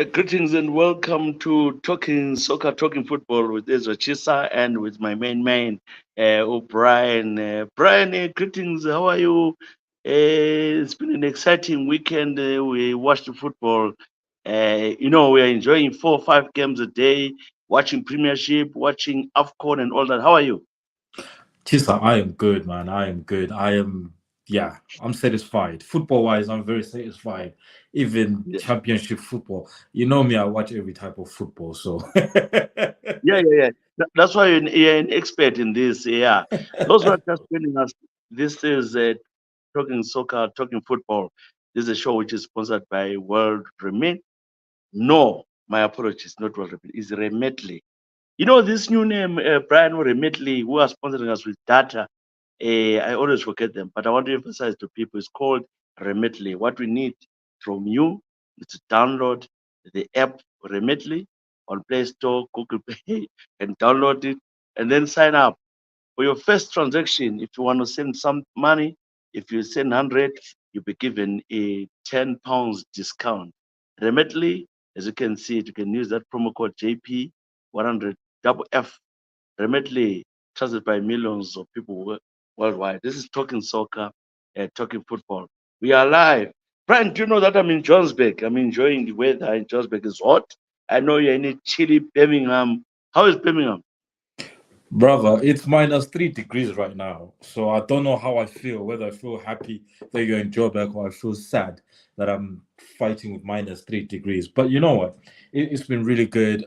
Greetings and welcome to Talking Soccer, Talking Football with Ezra Tshisa and with my main man, Brian. Brian, greetings. How are you? It's been an exciting weekend. We watched the football. We are enjoying 4 or 5 games a day, watching Premiership, watching AFCON and all that. How are you? Chisa, I am good, man. I am good. Yeah, I'm satisfied. Football wise, I'm very satisfied. Even Yeah, championship football. You know me, I watch every type of football. So, yeah. That's why you're an expert in this. Yeah. Those who are just joining us, this is Talking Soccer, Talking Football. This is a show which is sponsored by World Remit. No, my apologies, not World Remit. It's Remitly. You know this new name, Brian Remitly, who are sponsoring us with data. I always forget them, but I want to emphasize to people it's called Remitly. What we need from you is to download the app Remitly on Play Store, Google Play, and download it, and then sign up for your first transaction. If you want to send some money, if you send 100, you'll be given a £10 discount. Remitly, as you can see, you can use that promo code JP100 double F. Remitly, trusted by millions of people worldwide. This is Talking Soccer, Talking Football. We are live. Brian, do you know that I'm in Johannesburg? I'm enjoying the weather in Johannesburg. It's hot. I know you're in a chilly Birmingham. How is Birmingham? brother, it's -3 degrees right now. So I don't know how I feel. Whether I feel happy that you're in Joburg or I feel sad that I'm fighting with -3 degrees. But you know what? It's been really good.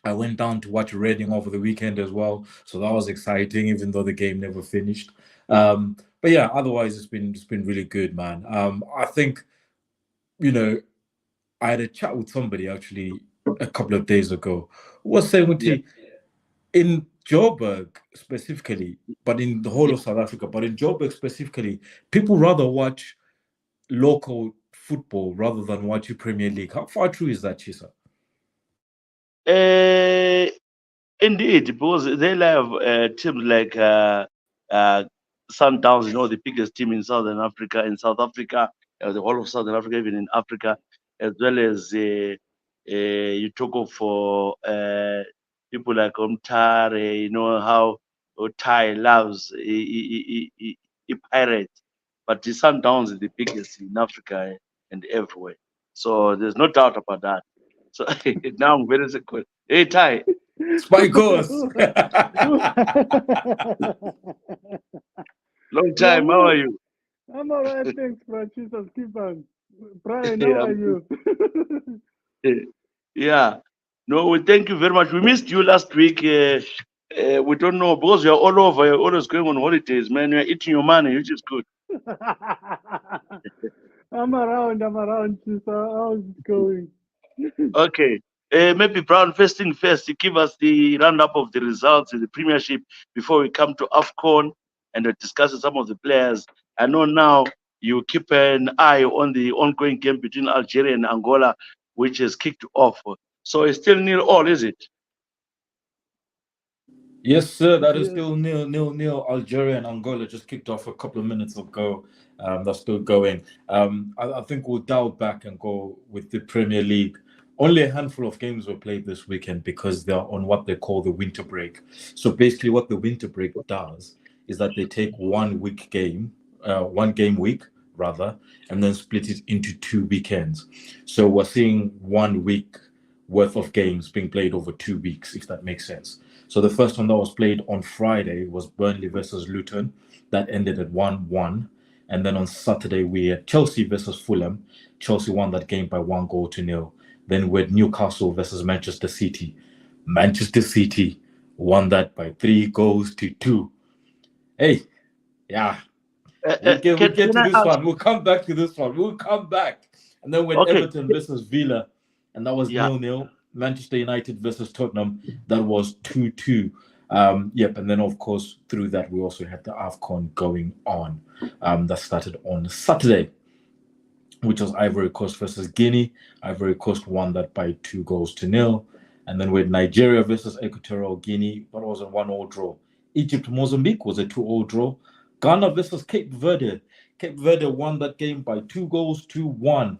I went down to watch Reading over the weekend as well, so that was exciting, even though the game never finished. But yeah, otherwise it's been really good, man. I think you know I had a chat with somebody actually a couple of days ago who was saying, Yeah. in Joburg specifically, but in the whole Yeah. of South Africa, but in Joburg specifically, people rather watch local football rather than watch Premier League. How far true is that, Chisa? Uh, Indeed, because they have teams like uh, Sundowns, the biggest team in South Africa, the whole of Southern Africa, even in Africa, as well as you talk of for people like Omtare, you know how Otai loves Pirates, but the Sundowns is the biggest in Africa and everywhere. So there's no doubt about that. So now I'm very secure. Hey, Ty. Spikers. Long time. How are Yo, you? I'm alright, thanks, Francis Skiban. Brian, how Yeah, are I'm good. you? Yeah. No, we thank you very much. We missed you last week. We don't know because you're all over. You're always going on holidays, man. You're eating your money, which is good. I'm around, Chisa. How's it going? Okay. Maybe Brown, first thing first, you give us the roundup of the results in the Premiership before we come to AFCON and discuss some of the players. I know now you keep an eye on the ongoing game between Algeria and Angola, which has kicked off. So it's still nil all, is it? Yes, sir. That is Yeah. still nil. Algeria and Angola just kicked off a couple of minutes ago. That's still going. I think we'll dial back and go with the Premier League. Only a handful of games were played this weekend because they're on what they call the winter break. So basically, what the winter break does is that they take 1 week game, 1 game week rather, and then split it into 2 weekends. So we're seeing 1 week worth of games being played over 2 weeks, if that makes sense. So the first one that was played on Friday was Burnley versus Luton. That ended at 1-1. And then on Saturday, we had Chelsea versus Fulham. Chelsea won that game by 1 goal to nil. Then we had Newcastle versus Manchester City. Manchester City won that by 3 goals to 2. Hey, yeah, we'll get Can to I this ask? one. We'll come back to this one. We'll come back. And then when Okay. Everton versus Villa, and that was Yeah. 0-0. Manchester United versus Tottenham, that was 2-2. Yep, and then of course through that we also had the AFCON going on. That started on Saturday, which was Ivory Coast versus Guinea. Ivory Coast won that by 2 goals to nil. And then we had Nigeria versus Equatorial Guinea, but it was a 1-1 draw. Egypt Mozambique was a 2-0 draw. Ghana versus Cape Verde. Cape Verde won that game by 2 goals to 1.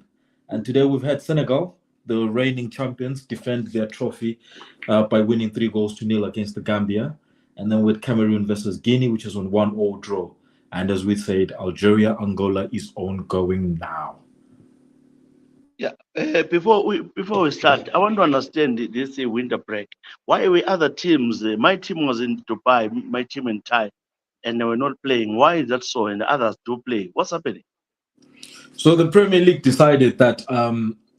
And today we've had Senegal the reigning champions, defend their trophy by winning 3-0 against the Gambia. And then with Cameroon versus Guinea, which is on 1-1 draw. And as we said, Algeria, Angola is ongoing now. Yeah. Before we start, I want to understand this winter break. Why were other teams? My team was in Dubai, my team in Thai, and they were not playing. Why is that so? And the others do play. What's happening? So the Premier League decided that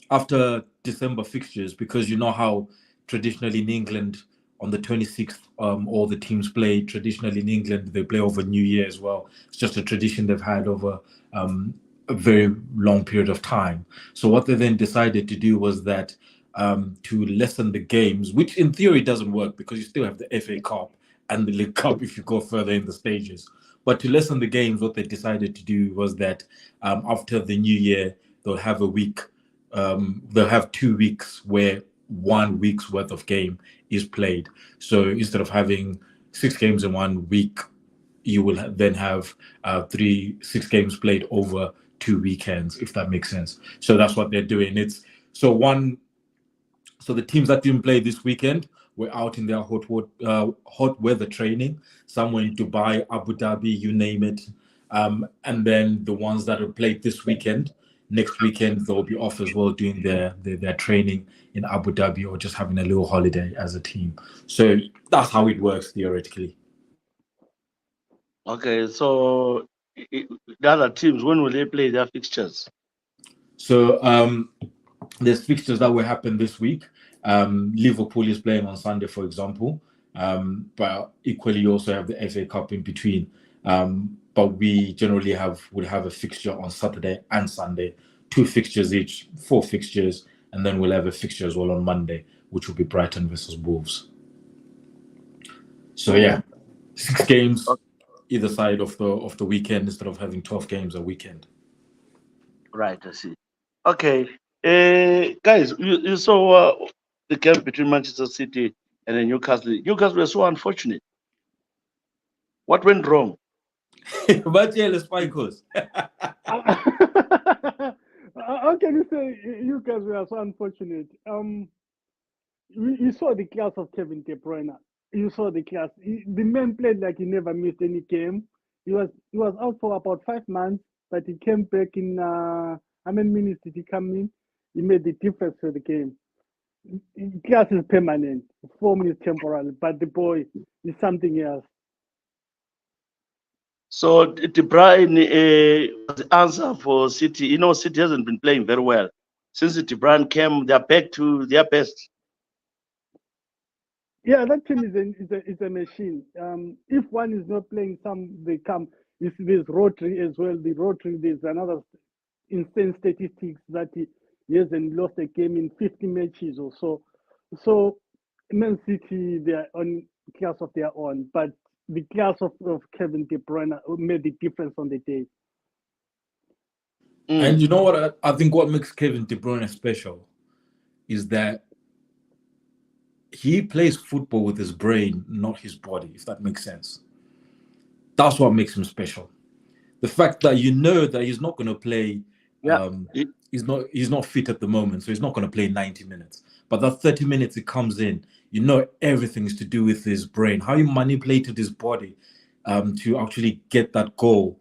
after December fixtures, because you know how traditionally in England on the 26th, all the teams play. Traditionally in England, they play over New Year as well. It's just a tradition they've had over a very long period of time. So what they then decided to do was that to lessen the games, which in theory doesn't work because you still have the FA Cup and the League Cup if you go further in the stages. But to lessen the games, what they decided to do was that after the new year, they'll have a week, they'll have 2 weeks where 1 week's worth of game is played. So instead of having 6 games in 1 week, you will then have 6 games played over 2 weekends, if that makes sense. So that's what they're doing. So the teams that didn't play this weekend were out in their hot weather training. Some were in Dubai, Abu Dhabi, you name it. And then the ones that have played this weekend, next weekend they'll be off as well, doing their training in Abu Dhabi or just having a little holiday as a team. So that's how it works theoretically. Okay, so the other teams, when will they play their fixtures? So there's fixtures that will happen this week. Liverpool is playing on Sunday, for example. But equally, you also have the FA Cup in between. But we generally would have a fixture on Saturday and Sunday, 2 fixtures each, 4 fixtures, and then we'll have a fixture as well on Monday, which will be Brighton versus Wolves. So yeah, 6 games either side of the weekend instead of having 12 games a weekend. Right, I see. Okay, guys, you saw the game between Manchester City and then Newcastle. Newcastle were so unfortunate. What went wrong? But yeah, let's Spikers. How can you say you guys were so unfortunate? You saw the class of Kevin De Bruyne. You saw the class. The man played like he never missed any game. He was out for about 5 months, but he came back in. How many minutes did he come in? He made the difference for the game. Class is permanent. Form is temporary, but the boy is something else. So De Bruyne was the answer for City. You know, City hasn't been playing very well since De Bruyne came. They're back to their best. Yeah, that team is a machine. If one is not playing, they come. There's Rodri as well. The Rodri, there's another insane statistics that he hasn't lost a game in 50 matches or so. So Man City, they're on class of their own, but the class of Kevin De Bruyne made the difference on the day. And you know what? I think what makes Kevin De Bruyne special is that he plays football with his brain, not his body, if that makes sense. That's what makes him special. The fact that you know that he's not going to play, he's not fit at the moment, so he's not going to play 90 minutes. But that 30 minutes he comes in, you know everything's to do with his brain, how he manipulated his body to actually get that goal.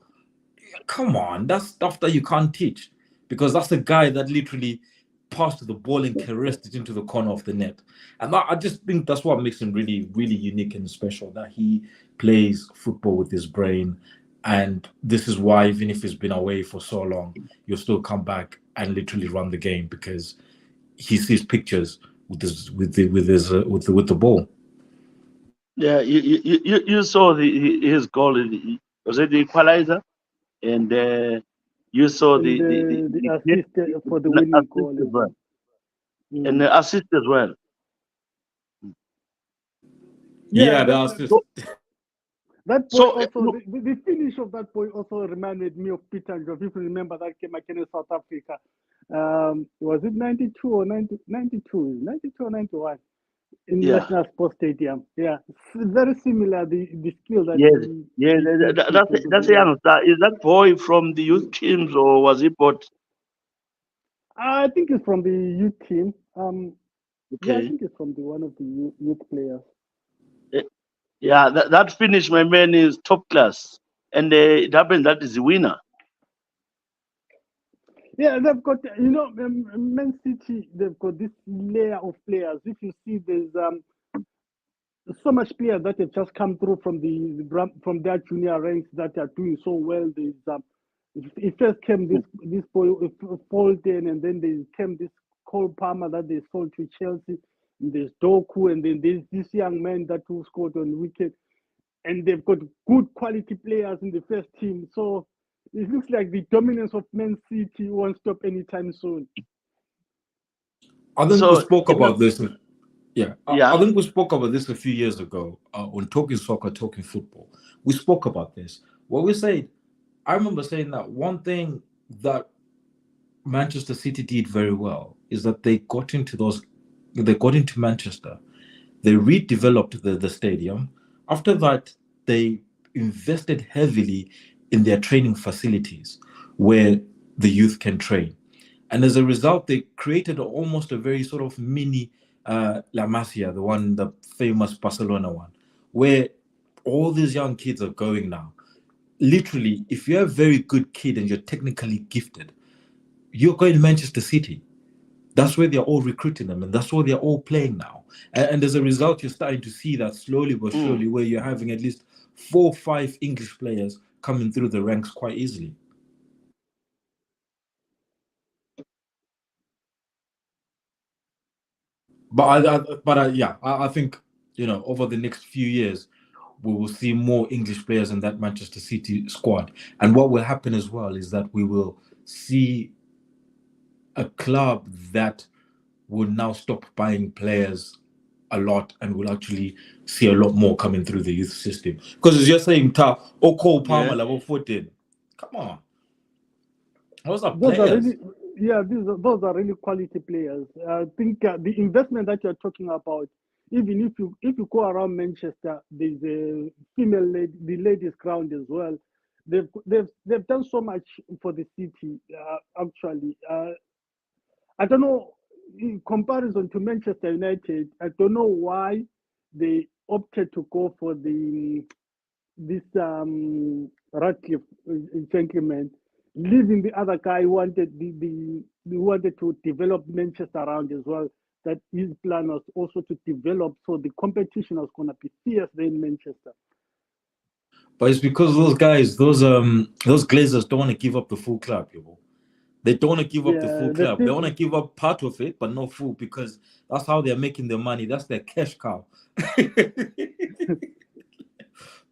Come on, that's stuff that you can't teach, because that's a guy that literally passed the ball and caressed it into the corner of the net. And I just think that's what makes him really, really unique and special, that he plays football with his brain. And this is why, even if he's been away for so long, you'll still come back and literally run the game, because he sees pictures with the ball. Yeah, you saw his goal. Was it the equalizer? And you saw the assist for the winning goal as well. And the assist as well. Yeah, the assist. That boy also, the finish of that boy also reminded me of Peter Njov. If you remember that game against South Africa, was it 92 or 91 in National Sports Stadium? Yeah, very similar. The skill that that's a young star. Is that boy from the youth teams or was he bought? I think it's from the youth team. Yeah, I Okay. think it's from the one of the youth players. Eh, Yeah, that finish, my man, is top class. And it happened that is the winner. Yeah, they've got, you know, Man City, they've got this layer of players. If you see, there's so much players that have just come through from from their junior ranks that are doing so well. There's it first came this boy Fulton, and then there came this Cole Palmer that they sold to Chelsea. And there's Doku, and then there's this young man that who scored on the wicket. And they've got good quality players in the first team. So it looks like the dominance of Man City won't stop anytime soon. I think we So, spoke about this. Yeah, I yeah, think we spoke about this a few years ago on Talking Soccer, Talking Football. We spoke about this. What we said, I remember saying that one thing that Manchester City did very well is that they got into Manchester. They redeveloped the stadium. After that, they invested heavily in their training facilities where the youth can train. And as a result, they created almost a very sort of mini La Masia, the famous Barcelona one, where all these young kids are going now. Literally, if you're a very good kid and you're technically gifted, you're going to Manchester City. That's where they're all recruiting them, and that's where they're all playing now. And as a result, you're starting to see that slowly but surely, where you're having at least 4 or 5 English players coming through the ranks quite easily. I think, over the next few years, we will see more English players in that Manchester City squad. And what will happen as well is that we will see a club that will now stop buying players a lot and will actually see a lot more coming through the youth system. Because as you're saying, Cole Palmer, yeah. level 14. Come on. Those are Those are players. really, yeah, those are really quality players. I think the investment that you're talking about, even if you go around Manchester, there's a the ladies' ground as well. They've done so much for the city. Actually, I don't know, in comparison to Manchester United, I don't know why they opted to go for this Radcliffe gentleman, leaving the other guy who wanted who wanted to develop Manchester around as well. That his plan was also to develop, so the competition was going to be fierce there in Manchester. But it's because those guys, those Glazers don't want to give up the full club, people. They don't want to give up the full Yeah, club. They want to give up part of it, but not full, because that's how they're making their money. That's their cash cow.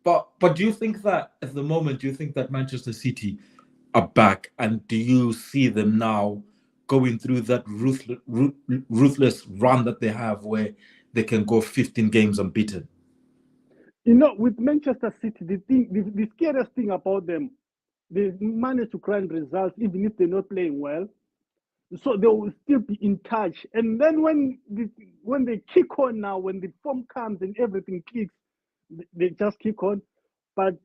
But do you think that at the moment, do you think that Manchester City are back, and do you see them now going through that ruthless run that they have, where they can go 15 games unbeaten? You know, with Manchester City, the scariest thing about them, they manage to grind results even if they're not playing well. So they will still be in touch. And then when they kick on now, when the form comes and everything clicks, they just kick on. But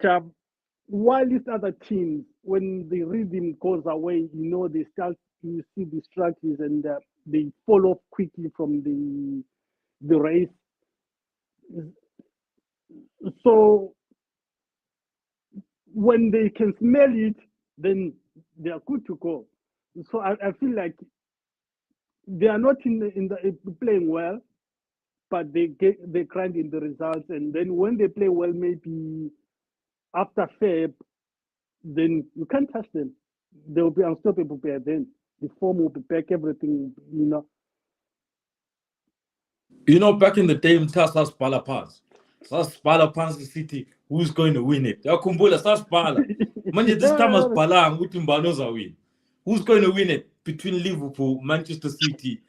while these other teams, when the rhythm goes away, you know, you see the strategies, and they fall off quickly from the race. So when they can smell it, then they are good to go. So I feel like they are not in the playing well, but they grind in the results, and then when they play well, maybe after Feb, then you can't touch them. They will be unstoppable by then. The form will be back, everything, you know. You know, back in the day, Mtasa Spala Pans. Spala Pans the City, who's going to win it? Yakumbula, Spala. Manje, this time as Spala and Witimbanoza win. Who's going to win it between Liverpool, Manchester City,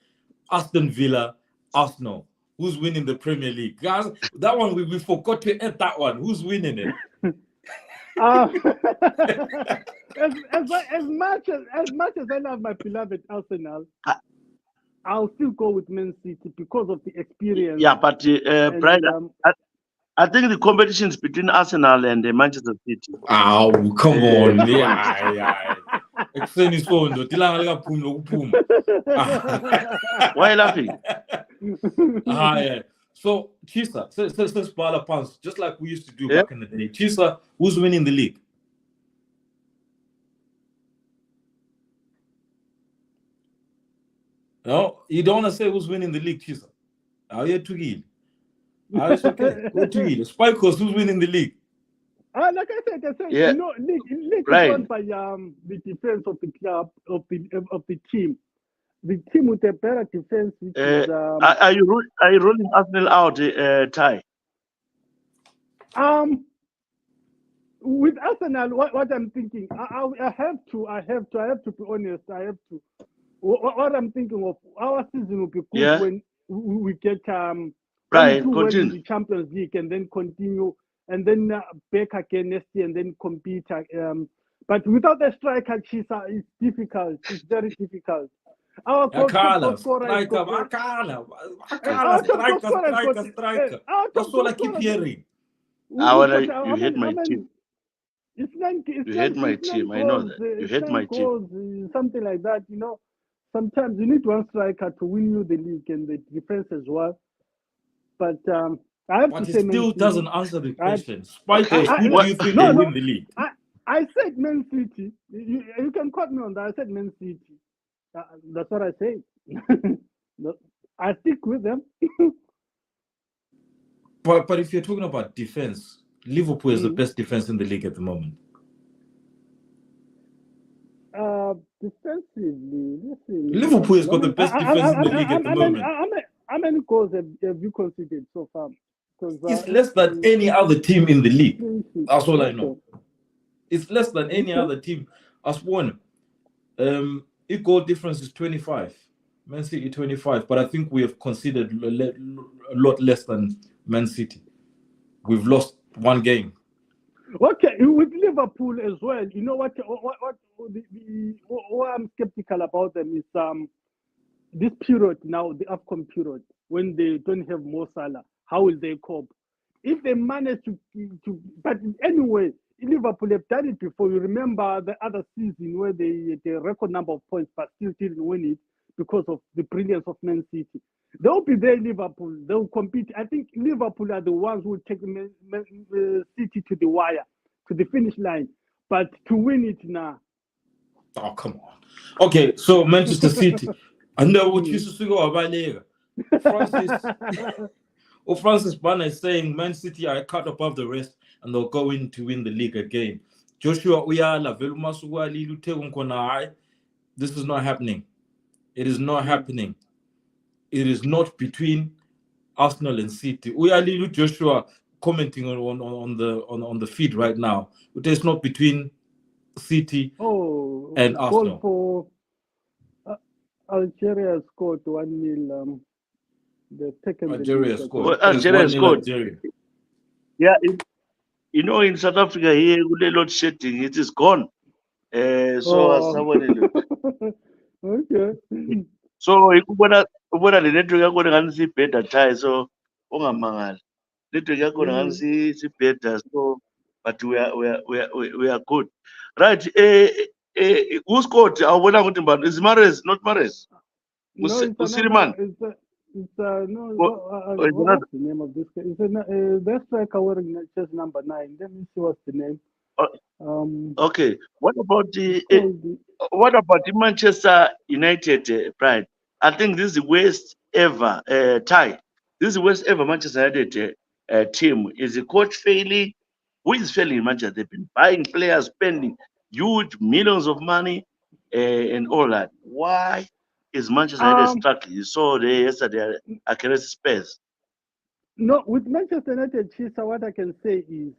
Aston Villa, Arsenal? Who's winning the Premier League? Guys, that one, we forgot to add that one. Who's winning it? As much as I love my beloved Arsenal, I'll still go with Man City because of the experience. Yeah, but Brian, I think the competition is between Arsenal and Manchester City. Oh, come on. Yeah. Ekuseni isondo, ilanga likaphumi lokuphuma. Why are you laughing? Yeah. So, Tshisa, says Bala Pans, just like we used to do Yeah. back in the day. Tshisa, who's winning the league? No, you don't want to say who's winning the league, Tshisa. You to give. It's okay. Go to give. Spikers, who's winning the league? Like I said, Yeah. league Right. is won by the defense of the club of the team. The team with a better defense, which is Are you ruling Arsenal out, Ty? with Arsenal, what I'm thinking, I have to be honest. I have to. What I'm thinking of, our season will be good Yeah. when we get Right, do well in continue. the Champions League and then continue and then back again next year and then compete. But without a striker, Tshisa, it's difficult. It's very difficult. Our top scorer is striker. That's all I keep hearing. You hate my team. It's You hate my team. I know that. You hate my team. Something like that, you know. Sometimes you need one striker to win you the league and the defense as well. But I have But to it say, still doesn't answer the question. Okay. Who do you think will win the league? I said Man City. You can quote me on that. I said Man City. That's what I say. I stick with them. But if you're talking about defense, Liverpool is the best defense in the league at the moment. Defensively, Liverpool has got the best defense in the league at the moment. How many goals have you conceded so far? It's less than any other team in the league. That's all I know. It's less than any other team. As one, goal difference is 25. Man City 25, but I think we have conceded a lot less than Man City. We've lost one game. Okay, with Liverpool as well, you know what I'm skeptical about them is this period now, the AFCON period, when they don't have Mo Salah, how will they cope? If they manage to but anyway, Liverpool have done it before. You remember the other season where they had a record number of points but still didn't win it because of the brilliance of Man City. They'll be there, Liverpool. They'll compete. I think Liverpool are the ones who will take City to the wire, to the finish line. But to win it now. Oh, come on. Okay, so Manchester City. I know what you should go about later. Francis Banner is saying Man City are cut above the rest and they'll go in to win the league again. Joshua Uyala, this is not happening. It is not happening. It is not between Arsenal and City. Uyali Joshua commenting on the feed right now. It is not between City and Arsenal. For Algeria scored 1-0. The second Algeria scored. Well, Algeria scored. Algeria. Yeah, you know, in South Africa here, with a lot shedding, it is gone. Okay. So ikubona le network yakhona ngani sibheda Thai, so ungamangali. Network yakhona ngani sibheda, so but we are good. Right. Who scored? Awubona ukuthi mbani? Is Mahrez, not Mahrez? No, what's the name of this guy? That striker wearing just number 9. Let me see what's the name. Okay. What about the Manchester United pride? I think this is the worst ever tie. This is the worst ever Manchester United team. Is the coach failing? Who is failing in Manchester? They've been buying players, spending huge millions of money and all that. Why is Manchester United struggling? You saw yesterday against Spurs. No, with Manchester United, Tshisa, what I can say is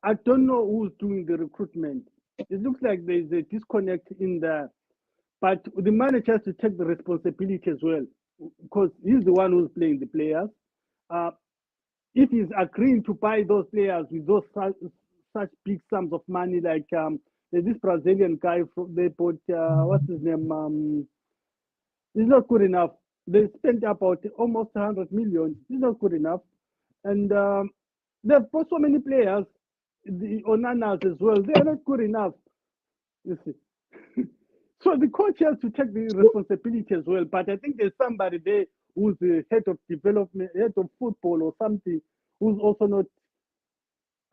I don't know who's doing the recruitment. It looks like there's a disconnect in there. But the manager has to take the responsibility as well, because he's the one who's playing the players. If he's agreeing to buy those players with those such big sums of money, like there's this Brazilian guy they bought, what's his name? He's not good enough. They spent about almost 100 million. He's not good enough. And they've bought so many players, the Onanas as well. They're not good enough. You see. So the coach has to take the responsibility as well. But I think there's somebody there who's the head of development, head of football or something, who's also not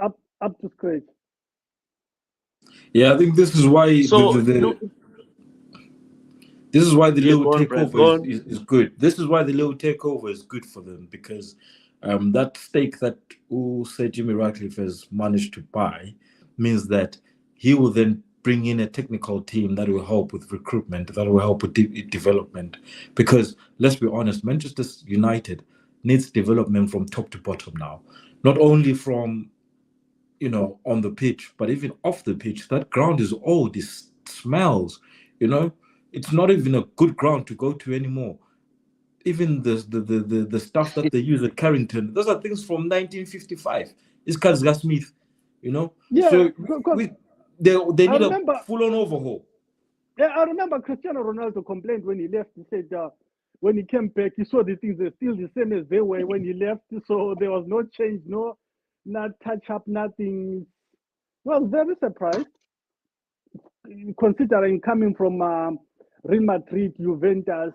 up to scratch. Yeah, I think this is why So this is why the yeah, little go on, Brian, takeover go on. is good. This is why the little takeover is good for them, because that stake that Sir Jimmy Ratcliffe has managed to buy means that he will then bring in a technical team that will help with recruitment, that will help with development. Because let's be honest, Manchester United needs development from top to bottom now, not only from on the pitch, but even off the pitch. That ground is old. It smells. It's not even a good ground to go to anymore. Even the stuff that they use at Carrington, those are things from 1955. It's Kazga Smith, Yeah, So because they need remember, a full-on overhaul. Yeah, I remember Cristiano Ronaldo complained when he left. He said when he came back, he saw the things are still the same as they were when he left. So there was no change, not touch up, nothing. I was very surprised, considering coming from Real Madrid, Juventus.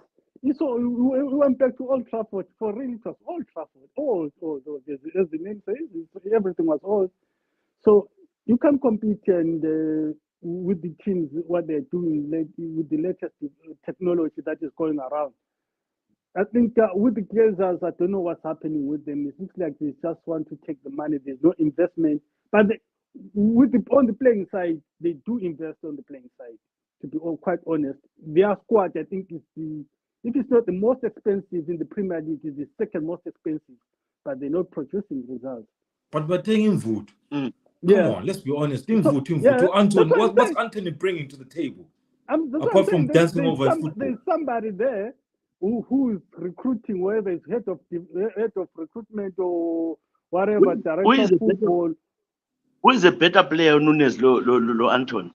So we went back to Old Trafford for really it was Old Trafford. Old, as the name says, everything was old. So you can compete and with the teams, what they're doing with the latest technology that is going around. I think with the Glazers, I don't know what's happening with them. It looks like they just want to take the money. There's no investment. But on the playing side, they do invest on the playing side. To be quite honest, their squad, I think, if it's not the most expensive in the Premier League, is the second most expensive. But they're not producing results. But we're taking vote. Yeah. Come on, let's be honest. Team vote. Yeah, to Anthony, what what's Anthony bringing to the table? Apart from dancing over football. There's somebody there who is recruiting, whether it's head of recruitment or whatever, director of football. Who is a better player, Nunes Lo Anton?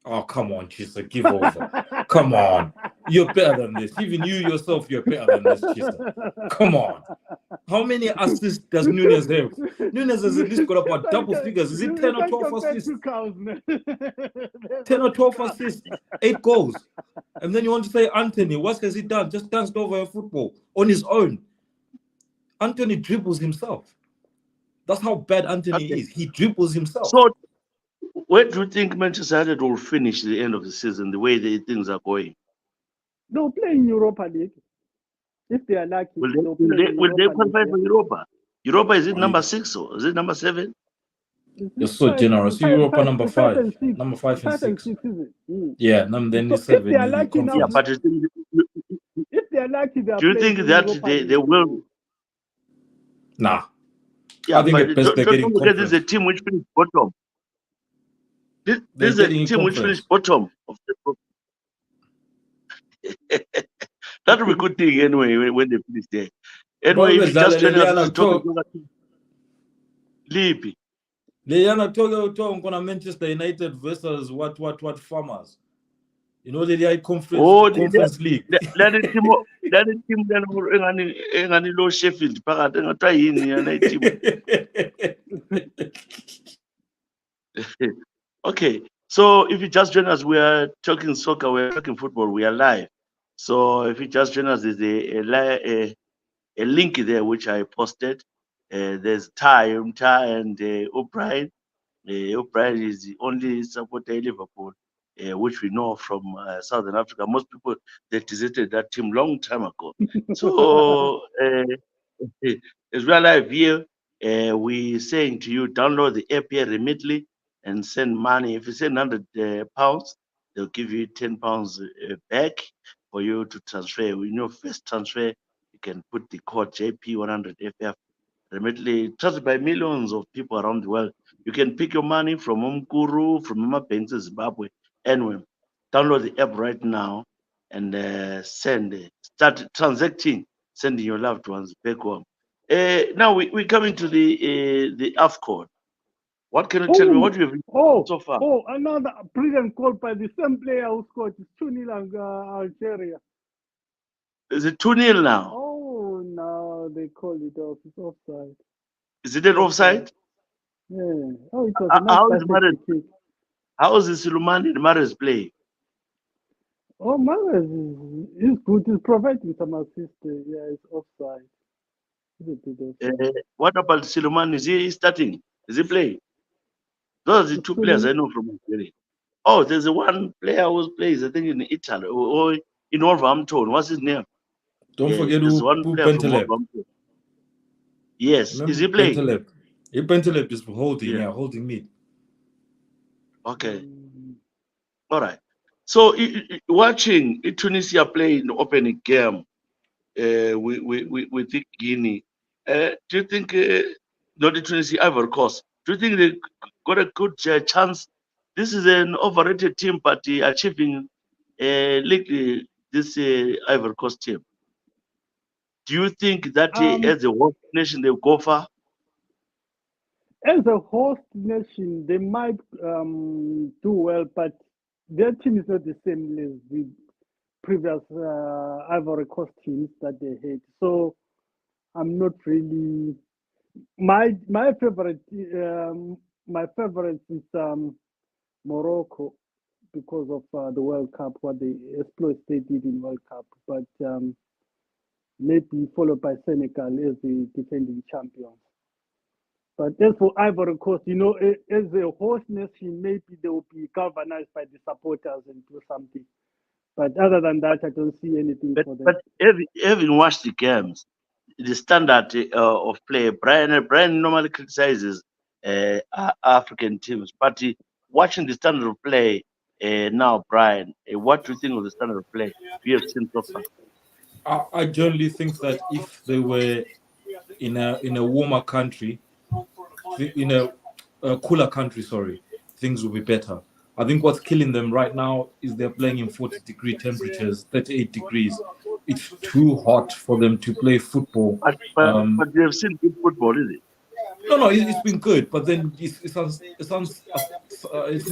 Oh, come on, Tshisa, give over. Come on. You're better than this. Even you yourself, you're better than this, Tshisa. Come on. How many assists does Nunes have? Nunes has at least got about double figures. Is it 10 or 12 assists? 10 or 12 assists, 8 goals. And then you want to say Anthony, what has he done? Just danced over a football on his own. Anthony dribbles himself. That's how bad Anthony is. He dribbles himself. So, where do you think Manchester United will finish the end of the season, the way things are going? They'll play in Europa League. If they are lucky, will they qualify for Europa? Europa, is it number 6 or is it number 7? You're so generous. Europa number 5. Number 5 and 6. Is it? Yeah, then 7. If they are lucky now, but if they are lucky, do you think that they will? Nah. Yeah, I think but don't forget this is a team which finished bottom. This is a team which finished bottom of the group. That will be a good thing anyway when they finish there. Anyway, if you just join us, Libby. Leyana talking on Manchester United versus what Farmers. You know the conference league. Let the team engani lo Sheffield phakathi engathi yini team. Okay, so if you just join us, we are talking soccer, we are talking football, we are live. So if you just join us, there's a link there which I posted. There's Ty and O'Brien. O'Brien is the only supporter in Liverpool, which we know from Southern Africa. Most people, they deserted that team long time ago. So as we are live here, we're saying to you, download the app here immediately and send money. If you send £100, they'll give you £10 back for you to transfer. In your first transfer, you can put the code JP100FF. Immediately trusted by millions of people around the world. You can pick your money from Mkuru, from Mama Banks, Zimbabwe, anyway. Download the app right now and start transacting, sending your loved ones back home. Now we're coming to the AFCON. What can you tell me? What do you have so far? Another brilliant goal by the same player who scored 2-0 Algeria. Is it 2-0 now? Oh, no, they call it off. It's offside. Is it an offside? Yeah. Oh, it was a nice kick. How is Silumani and Mares play? Oh, Mares is good. He's providing some assist. Yeah, it's offside. It's a bit offside. What about Silumani? Is he starting? Is he playing? Those are the two players I know from Nigeria. Oh, there's a one player who plays, I think, in Italy or in Wolverhampton. What's his name? Don't forget There's one who player from Bentaleb. Wolverhampton. Yes, Remember is he playing? Bentaleb? Bentaleb is holding, Yeah. holding mid. Okay, all right. So watching Tunisia play in the opening game with Guinea, do you think, not the Tunisia, Ivory Coast, do you think they got a good chance? This is an overrated team, but achieving league, this Ivory Coast team. Do you think that as a host nation they go far? As a host nation, they might do well, but their team is not the same as the previous Ivory Coast teams that they had. So I'm not really my favorite. My favorite is Morocco because of the World Cup, what they exploits they did in World Cup, but maybe followed by Senegal as the defending champions. But as for Ivory Coast, as a host nation, maybe they will be galvanized by the supporters and do something. But other than that, I don't see anything for them. But having watched the games, the standard of play, Brian normally criticizes African teams, but watching the standard of play now, Brian, what do you think of the standard of play we have seen so far? I generally think that if they were in a warmer country, in a cooler country, things will be better. I think what's killing them right now is they're playing in 40-degree temperatures, 38 degrees. It's too hot for them to play football. But they have seen good football, is it? No, it's been good, but then it's not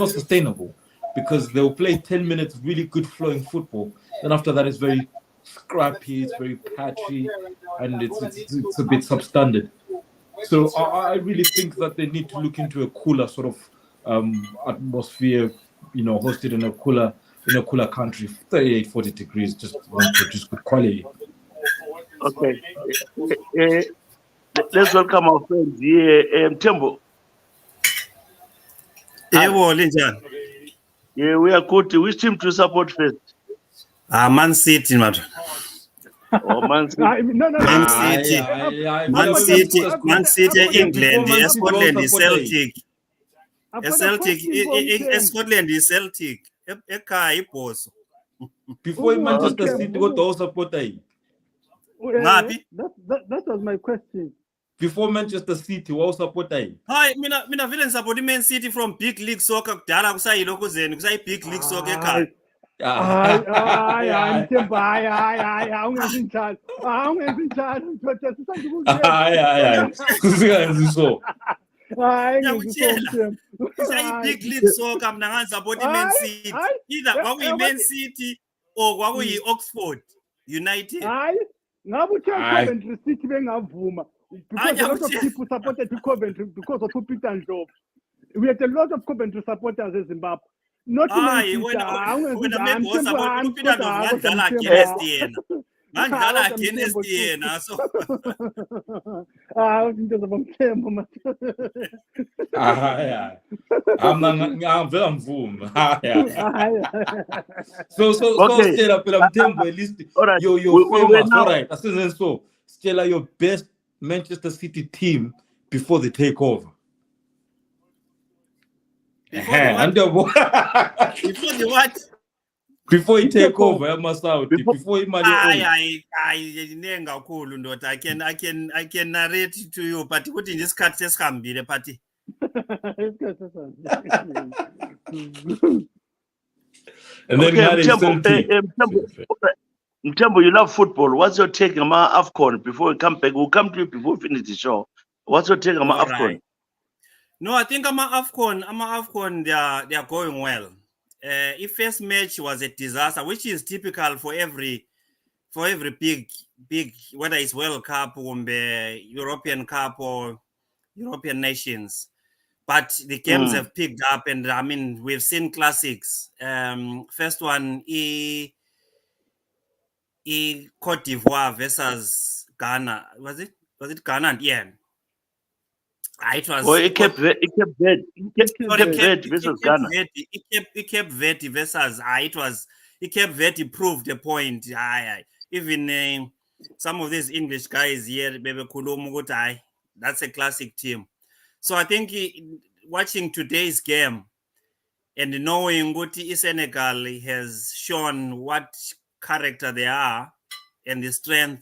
sustainable because they'll play 10 minutes really good flowing football. Then after that, it's very scrappy, it's very patchy, and it's a bit substandard. So I really think that they need to look into a cooler sort of atmosphere, hosted in a cooler country. 38, 40 degrees just won't produce good quality. Okay. Let's welcome our friends here, Tembo. Yeah, we are good. Which team to support first? Man City, man. Oh, Man City. Man City, England, Scotland is Celtic. Scotland is Celtic. Before Manchester City, what also support that was my question. Before Manchester City, what support Hi, mina vile support Man City from big league soccer kudala kusayilo kuzeni kusay big league soccer ekhaya. Hayi Mthembu hayi ungenzi njalo. Ungenzi njalo mfowethu sisandukuzela. Hayi kusingenzi so. Hayi ngiyakutshela. Kusay big league soccer mina ngani support Man City. Either kwakuyi Man City or kwakuyi Oxford United. Hayi ngabe uthe Coventry City bengavuma. Because a lot of people supported Coventry because of Peter Ndlovu. We had a lot of Coventry supporters in Zimbabwe. Not when I support Peter Ndlovu ngandlala against yena so into zobamthembu I'm vuma. So Stella phela Mthembu at least your famous, all right. So Stella, your best Manchester City team before the takeover. Before the what? Before he take over, I must out. Before he I can narrate to you, but what in this cut says can be the party. And then Mthembu, you love football. What's your take on AFCON before we come back? We'll come to you before we finish the show. What's your take on AFCON? Right. No, I think AFCON, they are going well. If first match was a disaster, which is typical for every big, whether it's World Cup or European Cup or European nations. but the games have picked up, and I mean we've seen classics. First one, Cote d'Ivoire versus Ghana. Was it Ghana? Yeah. It was. It kept Verde versus Ghana. It kept Verde versus. It was. It kept Verde proved a point. Even some of these English guys here, Bebe Kulumugutai, that's a classic team. So I think watching today's game and knowing what Senegal has shown what character they are and the strength,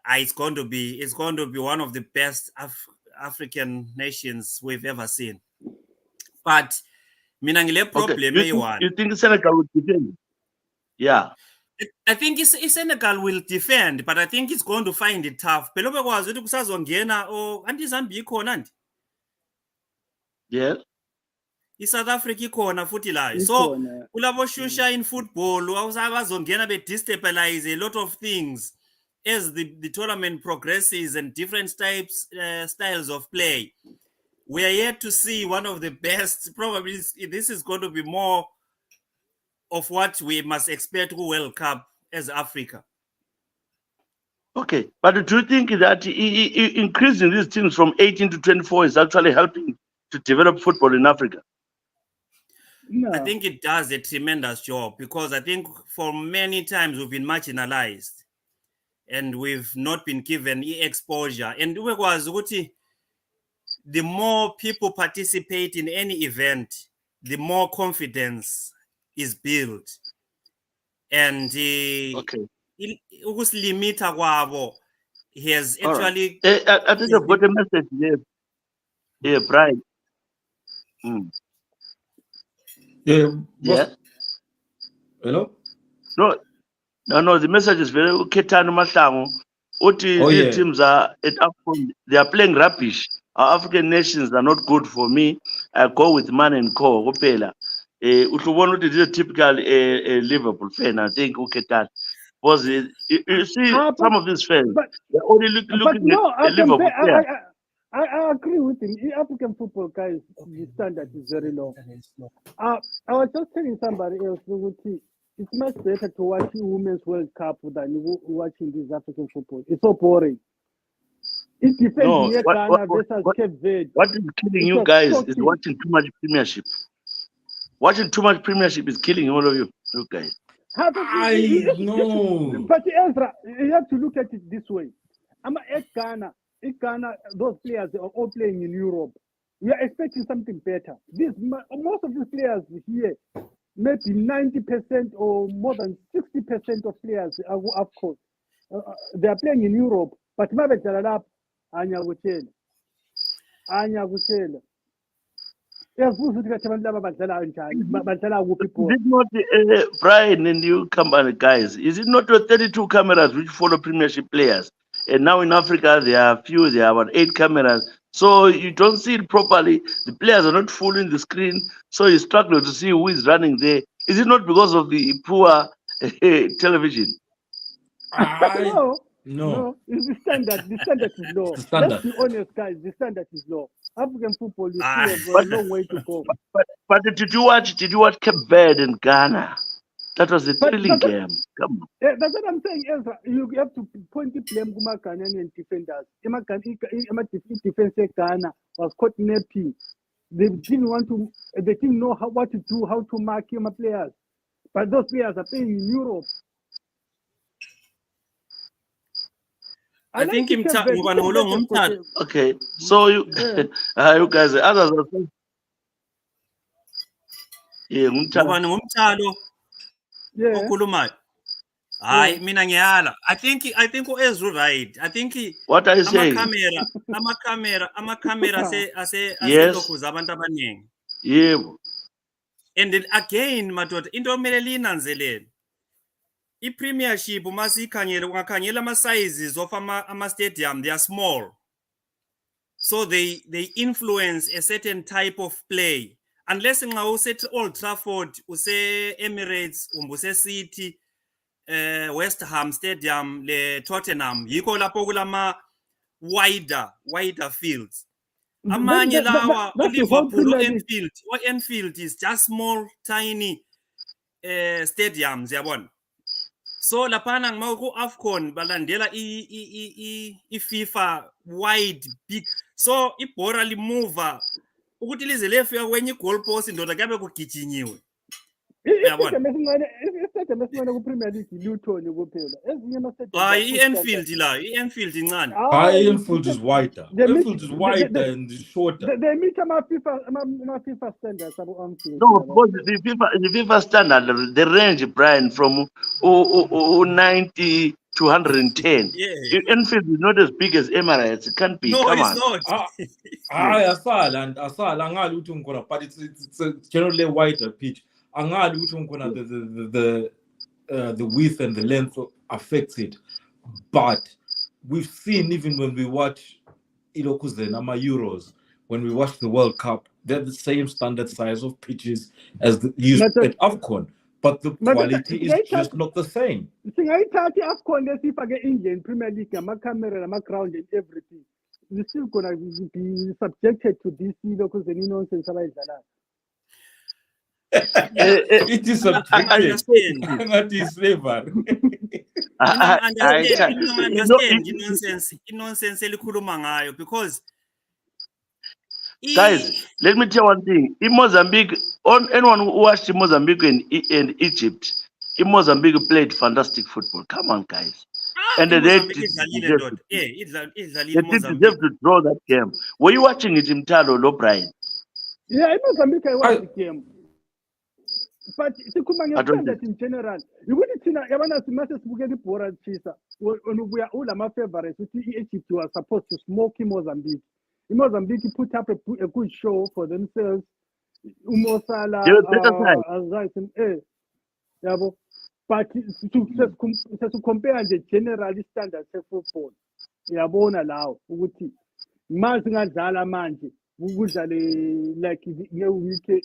it's going to be one of the best African nations we've ever seen. But minangile problem you think Senegal will defend? Yeah. I think Senegal will defend, but I think it's going to find it tough. Pelope kwazi ukuthi kusazongena anti-Zambia ikhona nje. Yeah. I-South Africa ikhona futhi la. So kulabo shusha in football abazongena be destabilize a lot of things as the tournament progresses and different styles of play. We are yet to see one of the best. Probably this is going to be more of what we must expect to World Cup as Africa. Okay, but do you think that increasing these teams from 18 to 24 is actually helping to develop football in Africa? No. I think it does a tremendous job, because I think for many times we've been marginalized and we've not been given exposure. And the more people participate in any event, the more confidence is built. And ukusilimita kwabo has actually. I think I've got a message here. Yeah, Brian. Yeah. Hello? No, the message is very Ketano Matango. These teams are at AFCON, they are playing rubbish. Our African nations are not good for me. I go with Man and Co. Opela. Utlubona is a typical Liverpool fan, I think, Ketano. Was it? You see, some of these fans, they're only looking at Liverpool. I agree with him. The African football, guys, the standard is very low. I was just telling somebody else, it's much better to watch Women's World Cup than watching this African football. It's so boring. It depends Ghana versus Cape Verde. What is killing you guys is watching too much Premiership. Watching too much Premiership is killing all of you guys. I know. But Ezra, you have to look at it this way. I'm at Ghana. In Ghana, those players are all playing in Europe. We are expecting something better. Most of these players here, maybe 90% or more than 60% of players are AFCON. They are playing in Europe. But Anya Guchela. Yes, Brian and you company guys, is it not your 32 cameras which follow Premiership players? And now in Africa, there are about 8 cameras. So you don't see it properly. The players are not full in the screen. So you struggle to see who is running there. Is it not because of the poor television? No. It's the standard. The standard is low. Let's be honest, guys. The standard is low. African football is still a long way to go. But did you watch Cape Verde and Ghana? That was a thrilling game. Come on. That's what I'm saying, Ezra. You have to point the blame to Ghanaian defenders. Defense Ghana was caught napping. They didn't know what to do, how to mark my players. But those players are playing in Europe. I think him okay, so you you guys, others are saying, okhulumayo. Hayi mina ngiyala. I think uEzra right. I think what are you saying? Ama-camera aselokhuza abantu abaningi. Yebo. And then again madoda into omele liyinanzelele. I-Premiership masikhangela ungakhangela ama-sizes of ama-stadium, they are small. So they influence a certain type of play. Unless nxa use Old Trafford, use Emirates, use City, West Ham Stadium, le Tottenham, yikho lapho kulama wider fields. Amanye lawa That's the whole Liverpool Premier League. Enfield is just small tiny stadiums yabona. So lapana ngima AFCON balandela I FIFA wide big. So ibhora limuva ukuthi lize lefika kwenye goal post ndoda kabe kugijinyiwe. Uyabona? Istadium esincane ku-Premier League Luton kuphela. Ezinye ama-stadium I-Enfield la, I-Enfield incane. Enfield is wider. Enfield is wider and shorter. They meet FIFA standards abo Anfield. No, because the FIFA standard, the range, Brian, from 90 to 110. Yeah. Enfield is not as big as Emirates. It can't be. No, Come it's on. not. Asala angali ukuthi ngikona, but it's a generally wider pitch. Angali ukuthi ngikona the width and the length affects it, but we've seen even when we watch Ama Euros, when we watch the World Cup, they're the same standard size of pitches as the used at AFCON, but the quality is just not the same. Singayithatha AFCON lesifake Indian Premier League, ama-camera, ama-ground and everything. You're still gonna be subjected to this nonsense abayidlalayo. It is subjective. It is slavery. Nonsense elikhuluma ngayo because guys, let me tell you one thing. In Mozambique, anyone who watched Mozambique and Egypt, in Mozambique played fantastic football. Come on, guys. And they deserve to draw that game. Were you watching it in Talo, Brian? Yeah, in Mozambique I watched the game. But standard in general, you wouldn't see Ezra Tshisa when we are all my favorites. Egypt was supposed to smoke in Mozambique. In Mozambique, put up a good show for themselves. Umosala, but to compare the general standards of football, yabona lawo ukuthi mazi ngadlala manje ukudlale like ngewiki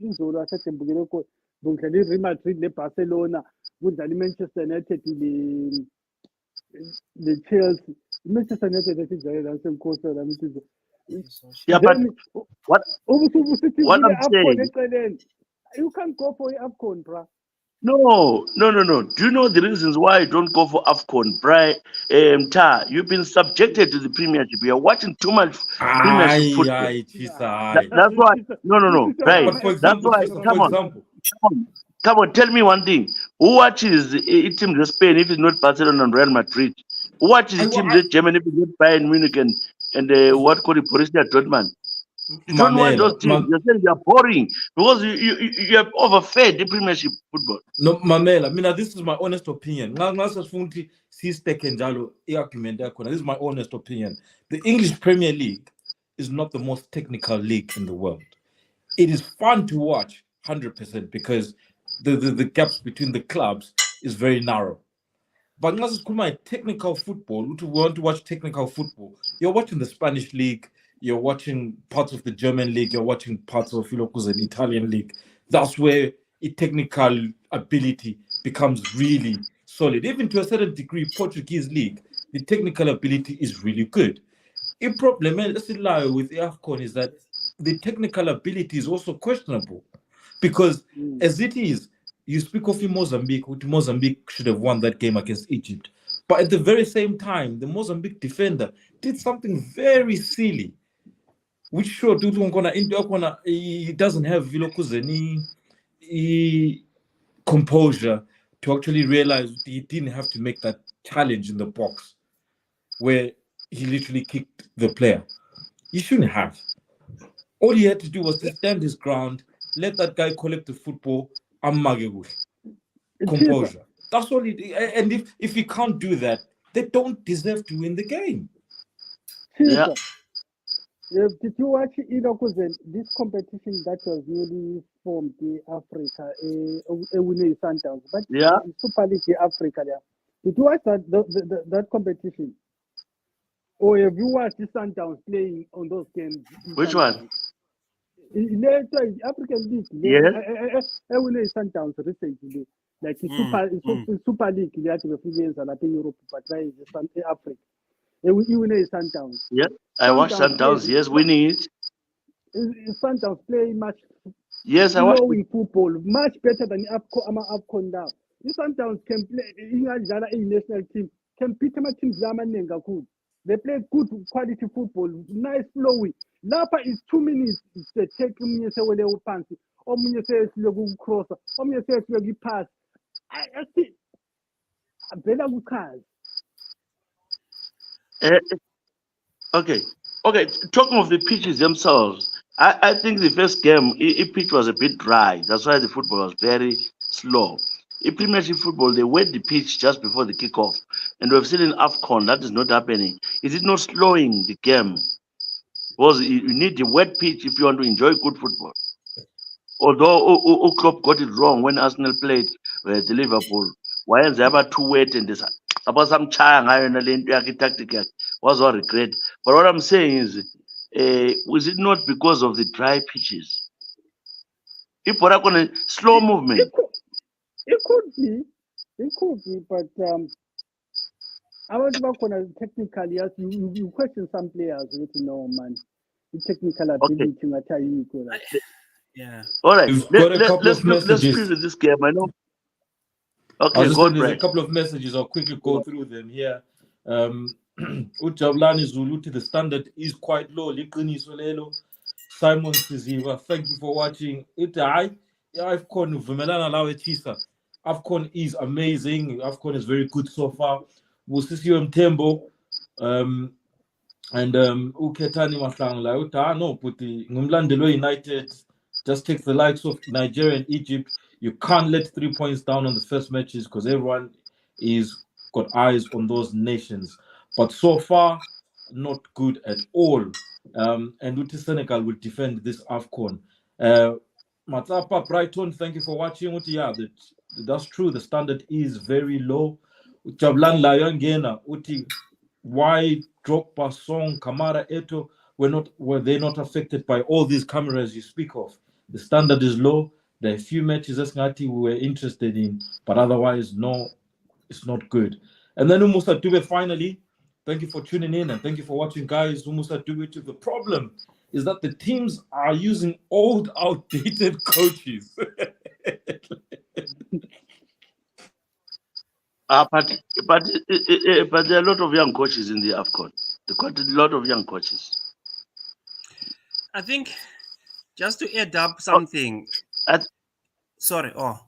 izolo asetembukele ko ngidlala iReal Madrid leBarcelona kudlala iManchester United le Chelsea. Manchester United esidlala nasemkhosela umthizo. Yeah, but what I'm saying, you can't go for AFCON, bro. No. Do you know the reasons why I don't go for AFCON, Brian? You've been subjected to the Premiership. You're watching too much Premiership football. That's why. No, Brian. That's why. Come on. Tell me one thing. Who watches a team of Spain if it's not Barcelona and Real Madrid? Who watches a team of Germany if it's not Bayern Munich and what called it Borussia Dortmund? You don't want those teams. You're saying they're boring because you have overfed the Premiership football. No, Mamela, this is my honest opinion. This is my honest opinion. The English Premier League is not the most technical league in the world. It is fun to watch, 100%, because the gaps between the clubs is very narrow. But unless it's my technical football, if you want to watch technical football, you're watching the Spanish league, you're watching parts of the German league, you're watching parts of the Italian league. That's where technical ability becomes really solid. Even to a certain degree, Portuguese league, the technical ability is really good. The problem with AFCON is that the technical ability is also questionable because as it is, you speak of Mozambique, which Mozambique should have won that game against Egypt. But at the very same time, the Mozambique defender did something very silly, which showed he doesn't have any composure to actually realize he didn't have to make that challenge in the box where he literally kicked the player. He shouldn't have. All he had to do was to stand his ground, let that guy collect the football, composure. That's all he did. And if he can't do that, they don't deserve to win the game. Yeah. Did you watch this competition that was newly formed in Africa, winning Sundowns, but yeah, Super League Africa there. Did you watch that competition? Or have you watched the Sundowns playing on those games? Which one? African League. Yes. I winning Sundowns recently. Like Super League, they have to be in Europe, but right in Africa. Even Sundowns. Yeah, I watched Sundowns. Yes, winning it. Sundowns play much Yes, I watched. flowing football, much better than AFCON now. Sundowns can play in a national team, can beat my teams good. They play good quality football, nice flowing. Lapa is 2 minutes. They take me say when they will fancy. Or me say it's cross. Or me say it's pass. I see. Better cars. Okay. Talking of the pitches themselves, I think the first game, pitch was a bit dry. That's why the football was very slow. In Premiership football, they wet the pitch just before the kickoff, and we've seen in AFCON that is not happening. Is it not slowing the game? Because you need the wet pitch if you want to enjoy good football. Although Klopp got it wrong when Arsenal played the Liverpool, while they were too wet and this about some chang iron tactic was all regret. But what I'm saying is, was it not because of the dry pitches? If we're going to slow movement, it could be, but I was about technically, as you question some players with man, the technical ability. Okay. Yeah. All right. We've got a couple Let's of messages. finish this game. I know. Okay, go on, there's a Brad. couple of messages. I'll quickly go through them here. Ujabulani Zuluti, the standard is quite low. Liqiniso lelo. Simon Siziva, thank you for watching. AFCON vumelana lawe Tshisa. AFCON is amazing. AFCON is very good so far. Busisiwe Mthembo, and Uketani Mahlangla. No, puti ngumlandelo United just takes the likes of Nigeria and Egypt. You can't let 3 points down on the first matches because everyone is got eyes on those nations. But so far, not good at all. And Uti Senegal will defend this AFCON. Matsapa Brighton, thank you for watching. Uti, yeah, that's true. The standard is very low. Jablan Layangena, Uti, why Drogba, Song, Kamara, Eto were they not affected by all these cameras you speak of? The standard is low. There are a few matches that we were interested in, but otherwise, no, it's not good. And then Umusa Dube, finally, thank you for tuning in and thank you for watching, guys. Umusa Dube, the problem is that the teams are using old, outdated coaches. But there are a lot of young coaches in the AFCON. They've got a lot of young coaches. I think just to add up something. Sorry. I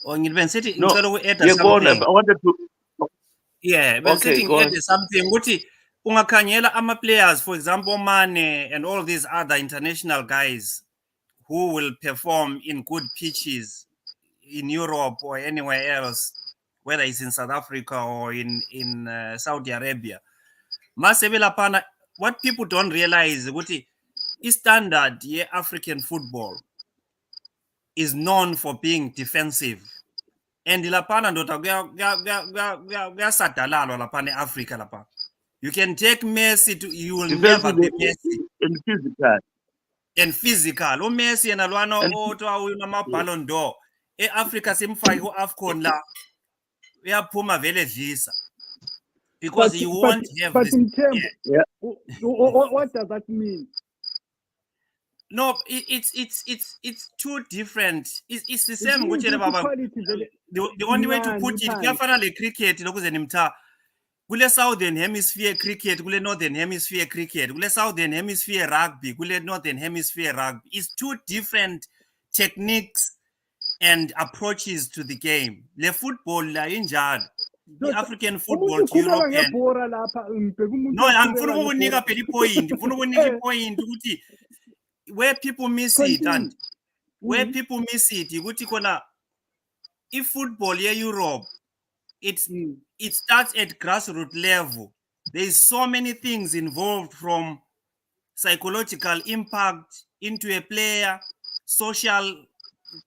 wanted to. Yeah, when sitting at something. Ungakhangela ama players, for example, Mane and all these other international guys who will perform in good pitches in Europe or anywhere else, whether it's in South Africa or in Saudi Arabia. What people don't realize is standard African football is known for being defensive. And lapana ndota kuyasadalalo lapha Africa lapha. You can take Messi you will never be Messi. And physical. Messi and alwana otwa uyina Ballon d'Or. Africa simfaki ku-AFCON la. Uyaphuma vele dlisa. Because you won't have this. What does that mean? No, it's two different. It's the same. The only way to put it, kuyafana cricket lokuze nimtha. Kule Southern Hemisphere cricket, kule Northern Hemisphere cricket, kule Southern Hemisphere rugby, kule Northern Hemisphere rugby. It's two different techniques and approaches to the game. Le football la injad. The African football to European. No, I'm funukunika peli point. Funukunika point ukuthi where people miss it and where people miss it, ukuthi kona if football here Europe, it starts at grassroots level. There is so many things involved, from psychological impact into a player, social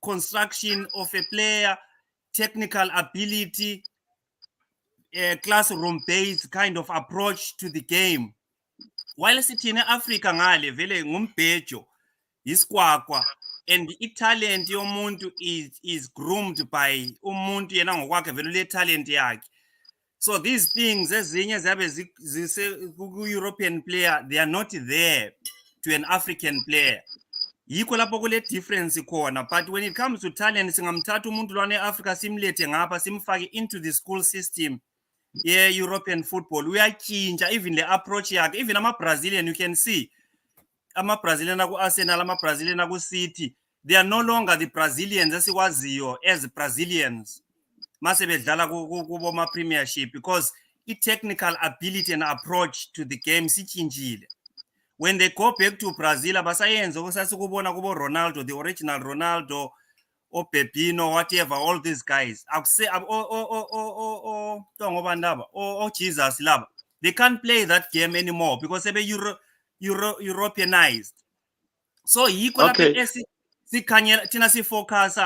construction of a player, technical ability, a classroom-based kind of approach to the game. While sitting in Africa ngale vele ngumbhejo iskwakwa, and talent yomuntu is groomed by umuntu yena ngokwakhe vele le talent yakhe. So these things, as European player, they are not there to an African player. Yikho lapho kule difference khona, but when it comes to talent singamthatha umuntu lwane Africa simlethe ngapha simfake into the school system. Yeah, European football uyatshintsha, even the approach yakhe, even ama-Brazilian, you can see ama-Brazilian aku-Arsenal, ama-Brazilian aku-City, they are no longer the Brazilians esikwaziyo as Brazilians mase bedlala kuma-premiership, because i-technical ability and approach to the game sitshintshile. When they go back to Brazil, abasayenza okusasikubona kubo Ronaldo, the original Ronaldo, or Pepino, whatever, all these guys. Jesus laba. They can't play that game anymore because they're Europeanized. So Okay. tina focus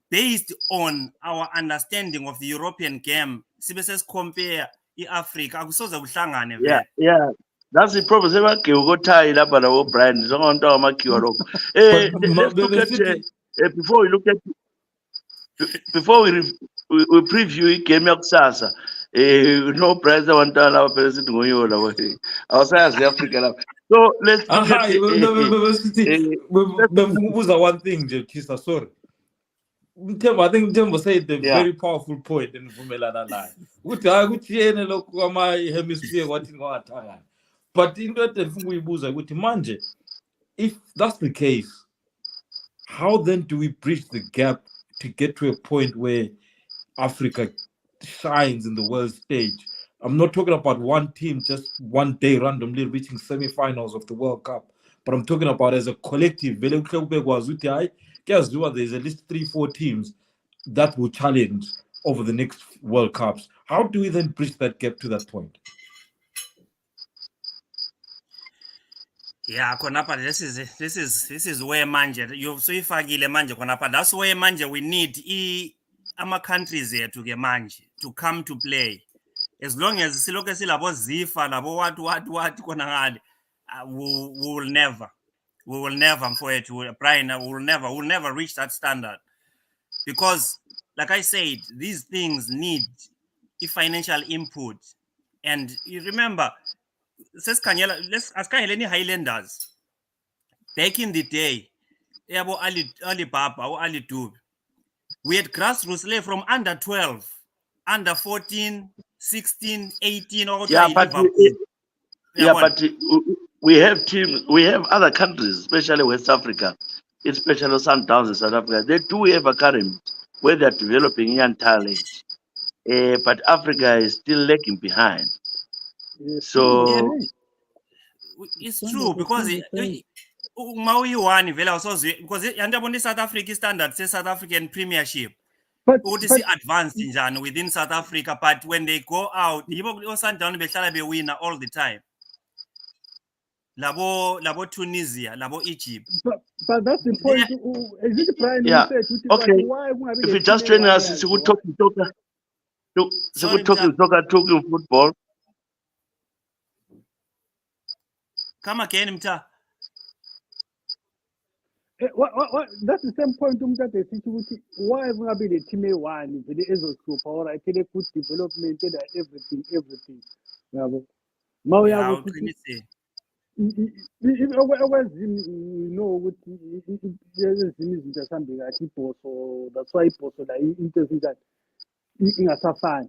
based on our understanding of the European game. Sibe compare i-Africa akusoze kuhlangane vele. Yeah. That's the problem. Sema ke ugotai lapha la Brian. Zonke amakhiwa lokho. Let's look at before we look at before we preview game yakusasa. No prize wantana lapha sithi ngoyola we. Awusayazi Africa lapha. So let's look at one thing, Tshisa, sorry. I think Tembo said the very powerful point in Vumelana line. But in that, if that's the case, how then do we bridge the gap to get to a point where Africa shines in the world stage? I'm not talking about one team just one day randomly reaching semi-finals of the World Cup, but I'm talking about as a collective. There's at least 3-4 teams that will challenge over the next World Cups. How do we then bridge that gap to that point? Yeah, konapa, this is where manje you soifagile manje konapa. That's where manje we need ama countries here to get manje to come to play. As long as siloke silabo zifa labo what konangale, we will never for it, Brian, we'll never reach that standard, because like I said, these things need a financial input. And you remember, let's ask any Highlanders back in the day, Ali Baba or Ali Dube, we had grassroots play from under 12, under 14, 16, 18, or but we have teams, we have other countries, especially West Africa, especially Sundowns in South Africa. They do have a academy where they're developing young talent, but Africa is still lagging behind. So it's true, because because South African standard says South African Premiership. But advanced within South Africa, but when they go out, they win all the time. Labo Tunisia, labo Egypt. But that's the point. Is it Brian who said, okay. If you just join us, it's good talking football. Come again, Mta. That's the same point. Why have we been the team one? The Ezra Tshisa, or I tell you, put development, everything. You know, with something like people, so that's why people like interesting that in a safari,